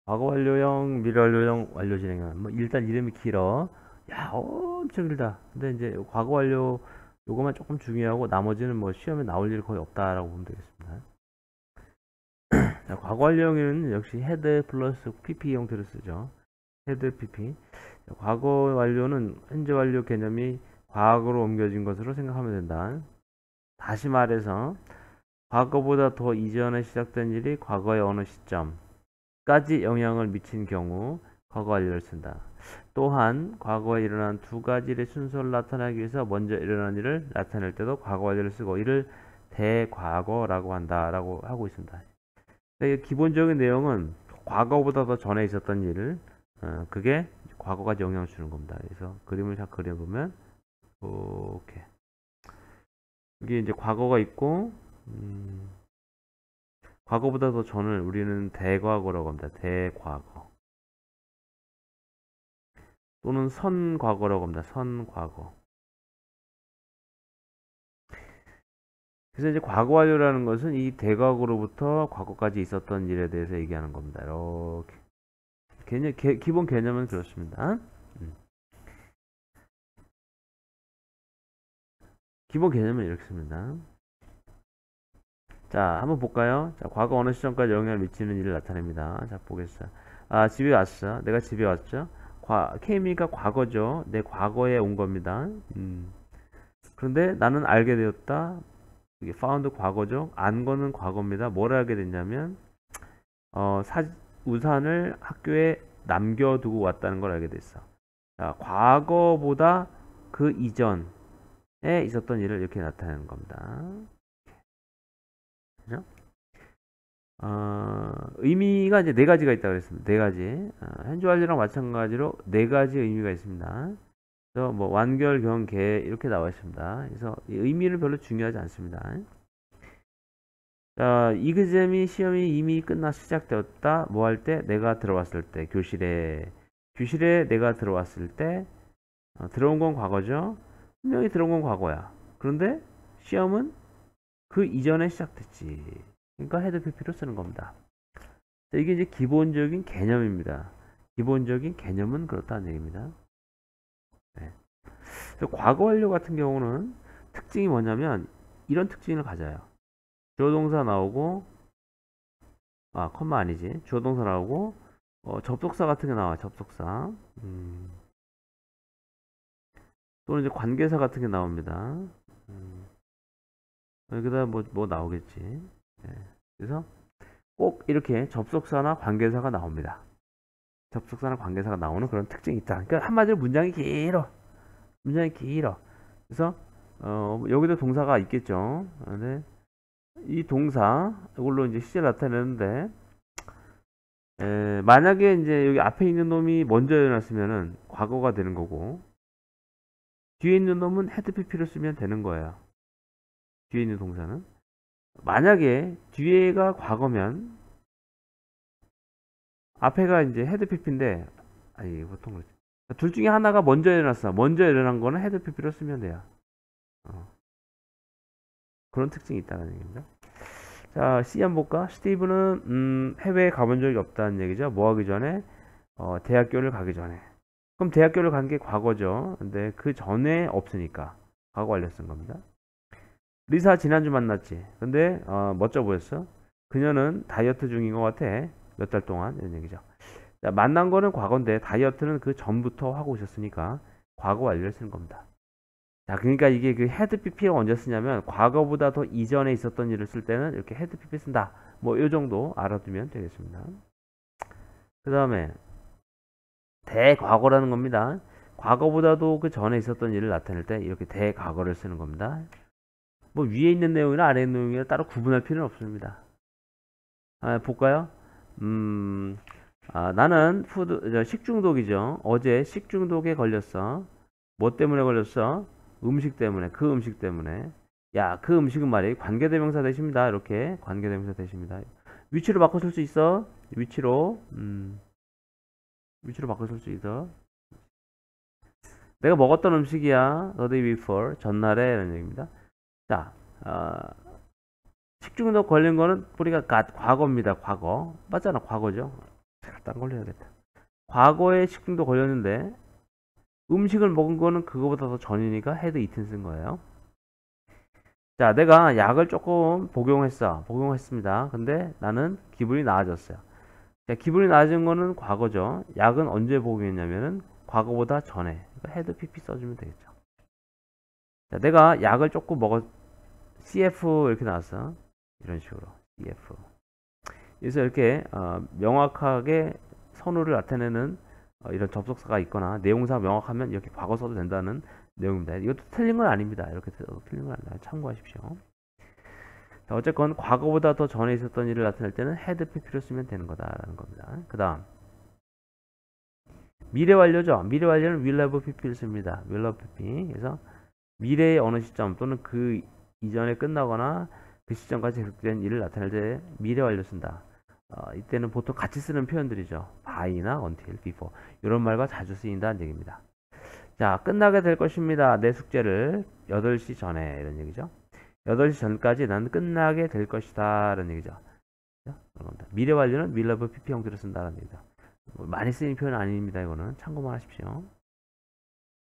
과거 완료형, 미래 완료형, 완료 진행형. 뭐 일단 이름이 길어. 야, 엄청 길다. 근데 이제 과거 완료 요거만 조금 중요하고 나머지는 뭐 시험에 나올 일 거의 없다라고 보면 되겠습니다. 자, 과거 완료형은 역시 헤드 플러스 PP 형태를 쓰죠. 헤드 PP. 자, 과거 완료는 현재 완료 개념이 과거로 옮겨진 것으로 생각하면 된다. 다시 말해서 과거보다 더 이전에 시작된 일이 과거의 어느 시점까지 영향을 미친 경우 과거 완료를 쓴다. 또한 과거에 일어난 두 가지 일의 순서를 나타내기 위해서 먼저 일어난 일을 나타낼 때도 과거 완료를 쓰고 이를 대과거라고 한다라고 하고 있습니다. 기본적인 내용은 과거보다 더 전에 있었던 일을 그게 과거까지 영향을 주는 겁니다. 그래서 그림을 잘 그려보면 이렇게 이게 이제 과거가 있고 과거보다 더 전을 우리는 대과거라고 합니다. 대과거 또는 선과거라고 합니다. 선과거. 그래서 이제 과거 완료라는 것은 이 대과거로부터 과거까지 있었던 일에 대해서 얘기하는 겁니다. 이렇게 기본 개념은 그렇습니다. 기본 개념은 이렇습니다. 자, 한번 볼까요? 자, 과거 어느 시점까지 영향을 미치는 일을 나타냅니다. 자, 보겠어요. 아, 집에 왔어. 내가 집에 왔죠. 케미가 과거죠. 내 과거에 온 겁니다. 그런데 나는 알게 되었다. 이게 found 과거죠. 안 거는 과거입니다. 뭘 알게 됐냐면, 우산을 학교에 남겨두고 왔다는 걸 알게 됐어. 자, 과거보다 그 이전에 있었던 일을 이렇게 나타내는 겁니다. 그죠? 의미가 이제 네 가지가 있다고 그랬습니다. 네 가지. 현재 완료랑 마찬가지로 네 가지 의미가 있습니다. 그래서 뭐 완결, 경, 개 이렇게 나와 있습니다. 그래서 이 의미는 별로 중요하지 않습니다. 자, 이그잼이 시험이 이미 끝나 시작되었다. 뭐 할 때? 내가 들어왔을 때 교실에 내가 들어왔을 때 들어온 건 과거죠. 분명히 들어온 건 과거야. 그런데 시험은 그 이전에 시작됐지. 그러니까 헤드 PP로 쓰는 겁니다. 자, 이게 이제 기본적인 개념입니다. 기본적인 개념은 그렇다는 얘기입니다. 네. 과거 완료 같은 경우는 특징이 뭐냐면 이런 특징을 가져요. 주어 동사 나오고 컴마 아니지. 주어 동사 나오고 접속사 같은 게 나와. 접속사. 또는 이제 관계사 같은 게 나옵니다. 여기다 뭐 나오겠지. 네. 그래서 꼭 이렇게 접속사나 관계사가 나옵니다. 접속사나 관계사가 나오는 그런 특징이 있다. 그러니까 한마디로 문장이 길어. 문장이 길어. 그래서 여기도 동사가 있겠죠. 네. 이 동사 이걸로 이제 시제를 나타내는데 만약에 이제 여기 앞에 있는 놈이 먼저 일어났으면은 과거가 되는 거고 뒤에 있는 놈은 헤드 PP를 쓰면 되는 거예요. 뒤에 있는 동사는 만약에 뒤에가 과거면 앞에가 이제 헤드 PP인데 아니 보통 그렇지. 둘 중에 하나가 먼저 일어났어. 먼저 일어난 거는 헤드 PP로 쓰면 돼요. 그런 특징이 있다는 얘기입니다. 자, C 한번 볼까? 스티브는 해외에 가본 적이 없다는 얘기죠. 뭐 하기 전에? 대학교를 가기 전에. 그럼 대학교를 간 게 과거죠. 근데 그 전에 없으니까 과거 완료 쓴 겁니다. 리사 지난주 만났지. 근데 멋져 보였어. 그녀는 다이어트 중인 것 같아. 몇 달 동안 이런 얘기죠. 자, 만난 거는 과거인데 다이어트는 그 전부터 하고 있었으니까 과거 완료를 쓰는 겁니다. 자, 그러니까 이게 그 헤드 PP를 언제 쓰냐면 과거보다 더 이전에 있었던 일을 쓸 때는 이렇게 헤드 PP 쓴다. 뭐 이 정도 알아두면 되겠습니다. 그 다음에 대과거라는 겁니다. 과거보다도 그 전에 있었던 일을 나타낼 때 이렇게 대과거를 쓰는 겁니다. 뭐 위에 있는 내용이나 아래 있는 내용이나 따로 구분할 필요는 없습니다. 볼까요? 나는 식중독이죠. 어제 식중독에 걸렸어. 뭐 때문에 걸렸어? 음식 때문에. 그 음식 때문에. 야, 그 음식은 말이에요. 관계대명사 대십니다. 이렇게 관계대명사 대십니다. 위치로 바꿔 쓸 수 있어. 위치로 바꿔 쓸 수 있어. 내가 먹었던 음식이야. The day before. 전날에 이런 얘기입니다. 자, 식중독 걸린 거는 우리가 과거입니다. 과거. 맞잖아. 과거죠. 딴 걸로 해야겠다. 과거에 식중독 걸렸는데 음식을 먹은 거는 그거보다 더 전이니까 had eaten 쓴 거예요. 자, 내가 약을 조금 복용했습니다. 근데 나는 기분이 나아졌어요. 자, 기분이 나아진 거는 과거죠. 약은 언제 복용했냐면은 과거보다 전에. 그러니까 had pp 써주면 되겠죠. 자, 내가 약을 조금 CF 이렇게 나왔어. 이런 식으로 CF. 그래서 이렇게 명확하게 선호를 나타내는 이런 접속사가 있거나 내용사가 명확하면 이렇게 과거 써도 된다는 내용입니다. 이것도 틀린 건 아닙니다. 이렇게 써도 틀린 건 아닙니다. 참고하십시오. 자, 어쨌건 과거보다 더 전에 있었던 일을 나타낼 때는 had pp로 쓰면 되는 거다라는 겁니다. 그 다음 미래 완료죠. 미래 완료는 will have pp를 씁니다. will have pp. 그래서 미래의 어느 시점 또는 그 이전에 끝나거나 그 시점까지 계속된 일을 나타낼 때 미래 완료 쓴다. 이때는 보통 같이 쓰는 표현들이죠. by나 until, before 이런 말과 자주 쓰인다는 얘기입니다. 자, 끝나게 될 것입니다. 내 숙제를 8시 전에 이런 얘기죠. 8시 전까지 난 끝나게 될 것이다 라는 얘기죠. 미래 완료는 will have pp 형태로 쓴다는 얘기죠. 많이 쓰이는 표현은 아닙니다. 이거는 참고만 하십시오.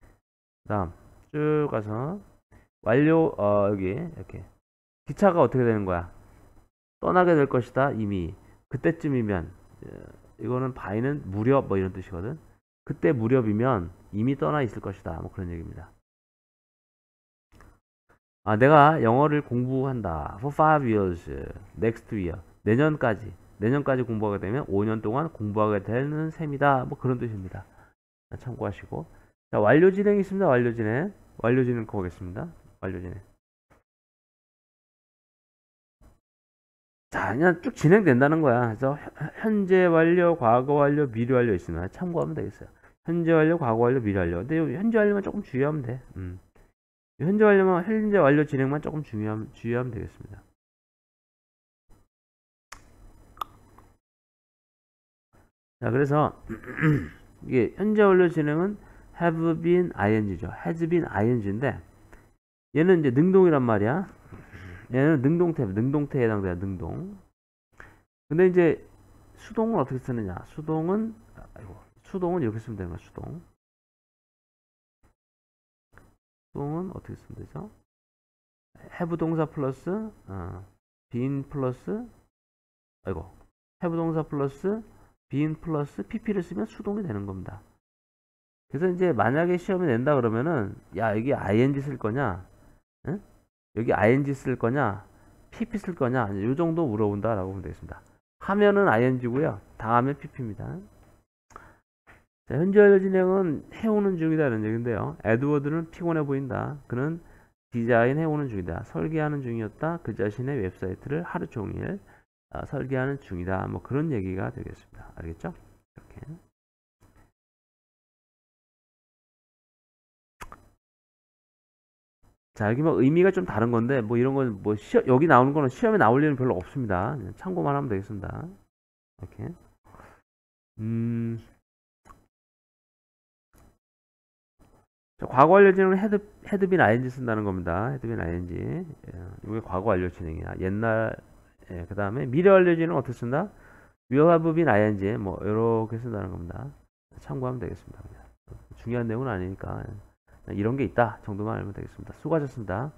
그 다음 쭉 가서 완료 여기 이렇게 기차가 어떻게 되는 거야? 떠나게 될 것이다. 이미 그때쯤이면 이거는 by는 무렵 뭐 이런 뜻이거든. 그때 무렵이면 이미 떠나 있을 것이다. 뭐 그런 얘기입니다. 내가 영어를 공부한다. For 5 years. Next year. 내년까지 공부하게 되면 5년 동안 공부하게 되는 셈이다. 뭐 그런 뜻입니다. 참고하시고. 자, 완료 진행이 있습니다. 완료 진행 보겠습니다. 완료 진행. 자, 그냥 쭉 진행된다는 거야. 그래서 현재 완료, 과거 완료, 미래 완료 있으면 참고하면 되겠어요. 현재 완료, 과거 완료, 미래 완료. 근데 현재 완료만 조금 주의하면 돼. 현재 완료 진행만 조금 주의하면 되겠습니다. 자, 그래서 이게 현재 완료 진행은 have been ing죠. has been ing인데 얘는 이제 능동이란 말이야. 얘는 능동태에 해당돼요. 능동. 근데 이제 수동은 어떻게 쓰느냐? 수동은 이렇게 쓰면 되는 거야. 수동은 어떻게 쓰면 되죠? have 동사 플러스 been 플러스 have 동사 플러스 been 플러스 pp를 쓰면 수동이 되는 겁니다. 그래서 이제 만약에 시험에 낸다 그러면은 야, 여기 ing 쓸 거냐? 응? 여기 ing 쓸 거냐? pp 쓸 거냐? 요 정도 물어본다 라고 보면 되겠습니다. 하면은 ing고요. 당하면 pp입니다. 자, 현재 완료 진행은 해오는 중이다 이런 얘기인데요. 에드워드는 피곤해 보인다. 그는 디자인 해오는 중이다. 설계하는 중이었다. 그 자신의 웹사이트를 하루 종일 설계하는 중이다. 뭐 그런 얘기가 되겠습니다. 알겠죠? 이렇게. 자, 여기 뭐 의미가 좀 다른 건데 뭐 이런 건 뭐 여기 나오는 거는 시험에 나올 일은 별로 없습니다. 참고만 하면 되겠습니다. 이렇게. 자, 과거 완료 진행은 had been ing 쓴다는 겁니다. had been ing. 이게 과거 완료 진행이야. 옛날. 그 다음에 미래 완료 진행은 어떻게 쓴다? will have been ing. 뭐 이렇게 쓴다는 겁니다. 참고하면 되겠습니다. 중요한 내용은 아니니까 이런 게 있다 정도만 알면 되겠습니다. 수고하셨습니다.